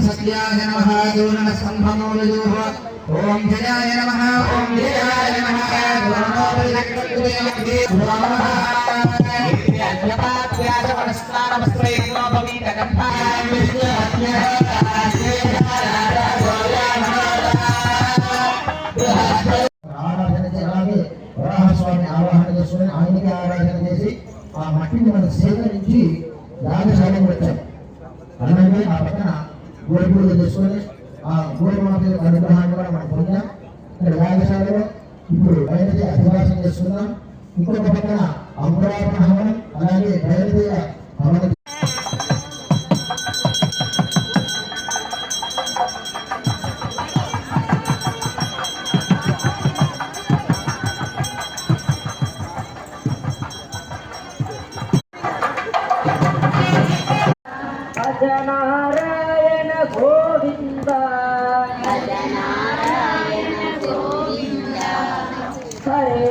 सत्याय नमः दूरणस्कन्धमूलयोः ओम जयाय नमः ओम जयाय नमः వరాహస్వామి ఆవాహన చేసుకుని ఆయనకి ఆరాధన చేసి ఆ మట్టిని మనం సేకరించి యాగశాలకు వచ్చాం. అలాగే ఆ పక్కన గోడపూజ చేసుకొని ఆ గోడమాత అనుగ్రహాన్ని కూడా మనం పొందాం. ఇక్కడ యాగశాలలో ఇప్పుడు బయలుదేరి అధివాసం చేసుకున్నాం. ఇంకొక పక్కన అంకురార్పణ హవనం, అలాగే బయలుదేరి హవనం. నారాయణ గోవింద హరే